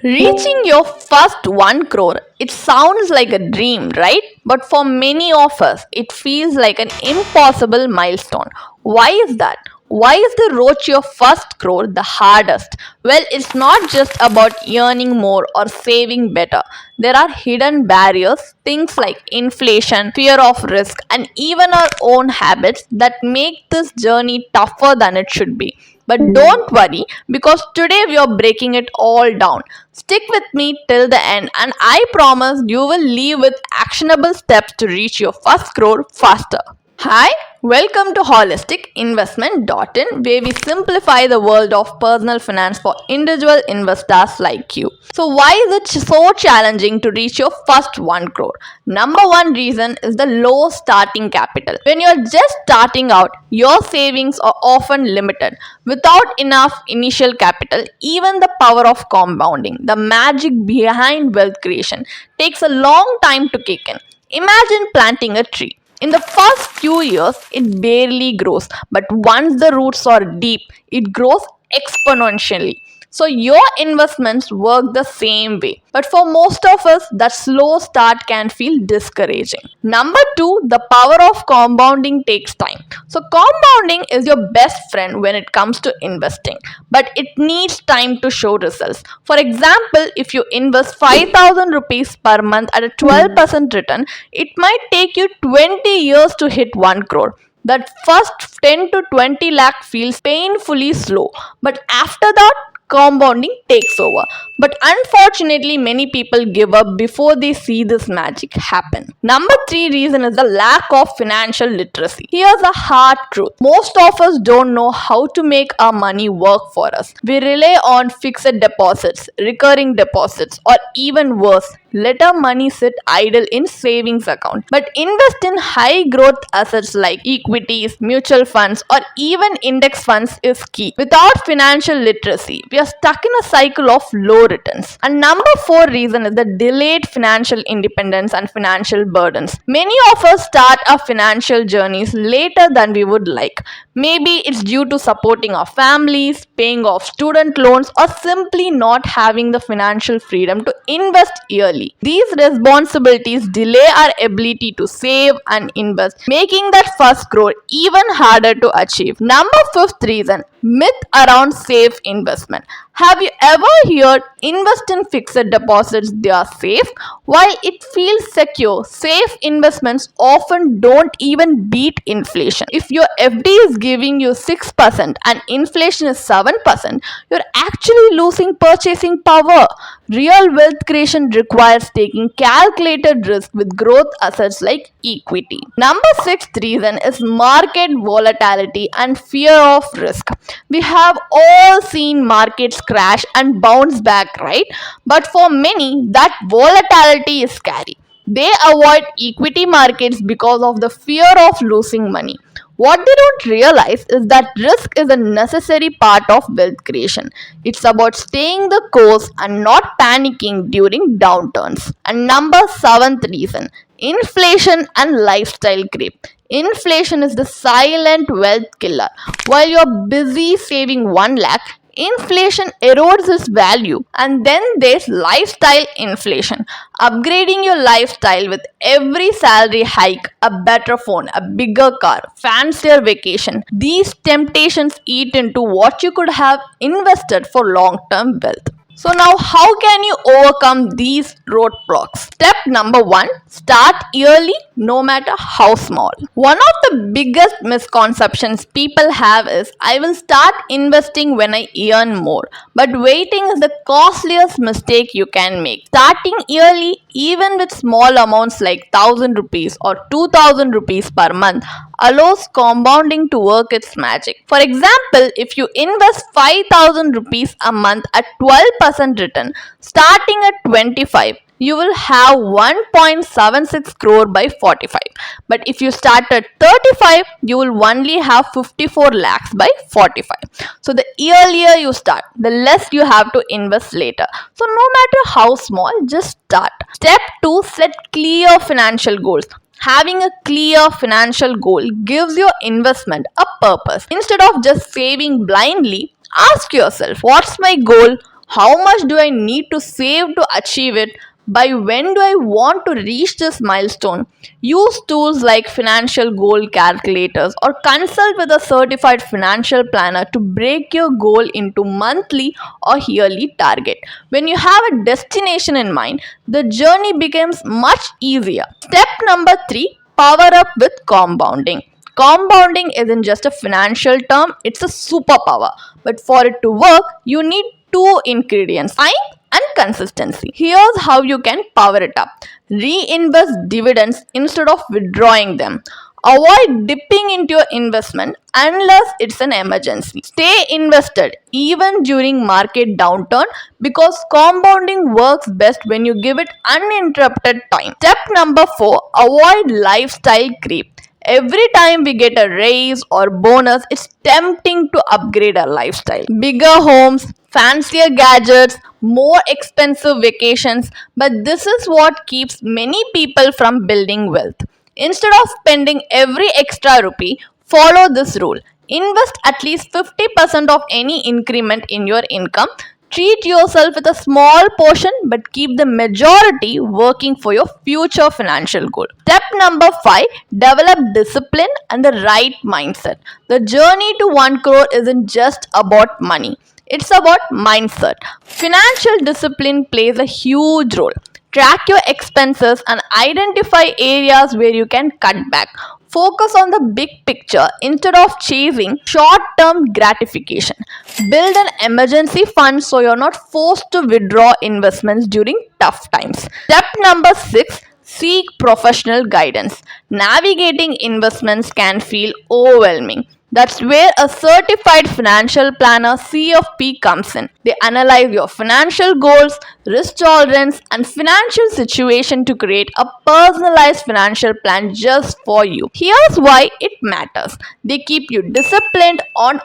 Reaching your first 1 crore, it sounds like a dream, right? But for many of us, it feels like an impossible milestone. Why is that? Why is the road to your first crore the hardest? Well, it's not just about earning more or saving better. There are hidden barriers, things like inflation, fear of risk, and even our own habits that make this journey tougher than it should be. But don't worry because today we are breaking it all down. Stick with me till the end and I promise you will leave with actionable steps to reach your first crore faster. Hi, welcome to holisticinvestment.in where we simplify the world of personal finance for individual investors like you. So why is it so challenging to reach your first 1 crore? Number one reason is the low starting capital. When you're just starting out, your savings are often limited. Without enough initial capital, even the power of compounding, the magic behind wealth creation, takes a long time to kick in. Imagine planting a tree. In the first few years, it barely grows, but once the roots are deep, it grows exponentially. So, your investments work the same way. But for most of us, that slow start can feel discouraging. Number two, the power of compounding takes time. So, compounding is your best friend when it comes to investing, but it needs time to show results. For example, if you invest 5,000 rupees per month at a 12% return, it might take you 20 years to hit 1 crore. That first 10 to 20 lakh feels painfully slow, but after that, compounding takes over. But unfortunately, many people give up before they see this magic happen. Number three reason is the lack of financial literacy. Here's a hard truth. Most of us don't know how to make our money work for us. We rely on fixed deposits, recurring deposits, or even worse, let our money sit idle in savings account. But invest in high growth assets like equities, mutual funds, or even index funds is key. Without financial literacy, we are stuck in a cycle of low returns. And number four reason is the delayed financial independence and financial burdens. Many of us start our financial journeys later than we would like. Maybe it's due to supporting our families, paying off student loans, or simply not having the financial freedom to invest early. These responsibilities delay our ability to save and invest, making that first crore even harder to achieve. Number fifth reason, myth around safe investment. Have you ever heard invest in fixed deposits, they are safe? While it feels secure, safe investments often don't even beat inflation. If your FD is giving you 6% and inflation is 7%, you're actually losing purchasing power. Real wealth creation requires taking calculated risk with growth assets like equity. Number sixth reason is market volatility and fear of risk. We have all seen markets crash and bounce back, right? But for many, that volatility is scary. They avoid equity markets because of the fear of losing money. What they don't realize is that risk is a necessary part of wealth creation. It's about staying the course and not panicking during downturns. And number seventh reason, inflation and lifestyle creep. Inflation is the silent wealth killer. While you're busy saving 1 lakh, inflation erodes its value. And then there's lifestyle inflation. Upgrading your lifestyle with every salary hike, a better phone, a bigger car, fancier vacation. These temptations eat into what you could have invested for long-term wealth. So now how can you overcome these roadblocks? Step number one, start early no matter how small. One of the biggest misconceptions people have is I will start investing when I earn more. But waiting is the costliest mistake you can make. Starting early even with small amounts like 1000 rupees or 2000 rupees per month allows compounding to work its magic. For example, if you invest 5000 rupees a month at 12% return, starting at 25, you will have 1.76 crore by 45. But if you start at 35, you will only have 54 lakhs by 45. So the earlier you start, the less you have to invest later. So no matter how small, just start. Step 2, set clear financial goals. Having a clear financial goal gives your investment a purpose. Instead of just saving blindly, ask yourself, what's my goal? How much do I need to save to achieve it? By when do I want to reach this milestone? Use tools like financial goal calculators or consult with a certified financial planner to break your goal into monthly or yearly target. When you have a destination in mind, the journey becomes much easier. Step number 3, power up with compounding. Compounding isn't just a financial term, it's a superpower. But for it to work, you need two ingredients: time and consistency. Here's how you can power it up: reinvest dividends instead of withdrawing them. Avoid dipping into your investment unless it's an emergency. Stay invested even during market downturn because compounding works best when you give it uninterrupted time. Step number 4, avoid lifestyle creep. Every time we get a raise or bonus, it's tempting to upgrade our lifestyle. Bigger homes, fancier gadgets, more expensive vacations, but this is what keeps many people from building wealth. Instead of spending every extra rupee, follow this rule. Invest at least 50% of any increment in your income. Treat yourself with a small portion but keep the majority working for your future financial goal. Step number 5, develop discipline and the right mindset. The journey to 1 crore isn't just about money, it's about mindset. Financial discipline plays a huge role. Track your expenses and identify areas where you can cut back. Focus on the big picture instead of chasing short term gratification. Build an emergency fund so you're not forced to withdraw investments during tough times. Step number 6, seek professional guidance. Navigating investments can feel overwhelming. That's where a certified financial planner CFP comes in. They analyze your financial goals, risk tolerance, and financial situation to create a personalized financial plan just for you. Here's why it matters. They keep you disciplined on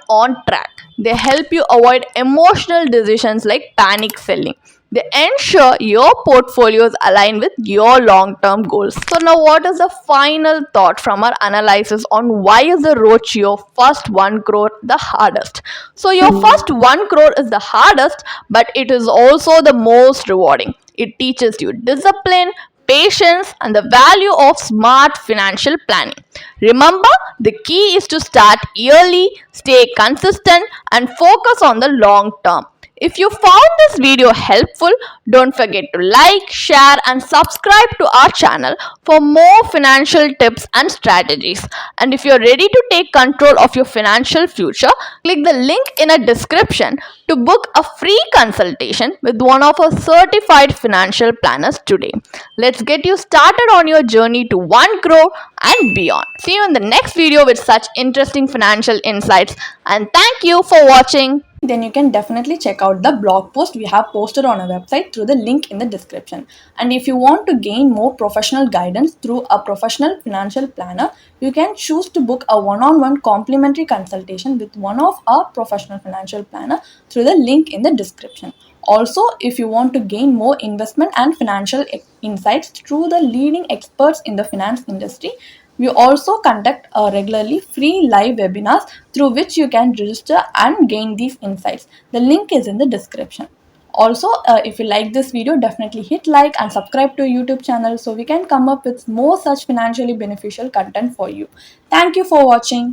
track. They help you avoid emotional decisions like panic selling. They ensure your portfolios align with your long-term goals. So now what is the final thought from our analysis on why is the road to your first 1 crore the hardest? So your first 1 crore is the hardest, but it is also the most rewarding. It teaches you discipline, patience, and the value of smart financial planning. Remember, the key is to start early, stay consistent, and focus on the long term. If you found this video helpful, don't forget to like, share, and subscribe to our channel for more financial tips and strategies. And if you're ready to take control of your financial future, click the link in a description to book a free consultation with one of our certified financial planners today. Let's get you started on your journey to 1 crore and beyond. See you in the next video with such interesting financial insights, and thank you for watching. Then you can definitely check out the blog post we have posted on our website through the link in the description. And if you want to gain more professional guidance through a professional financial planner, you can choose to book a one-on-one complimentary consultation with one of our professional financial planner through the link in the description. Also, if you want to gain more investment and financial insights through the leading experts in the finance industry, we also conduct regularly free live webinars through which you can register and gain these insights. The link is in the description. Also, if you like this video, definitely hit like and subscribe to our YouTube channel so we can come up with more such financially beneficial content for you. Thank you for watching.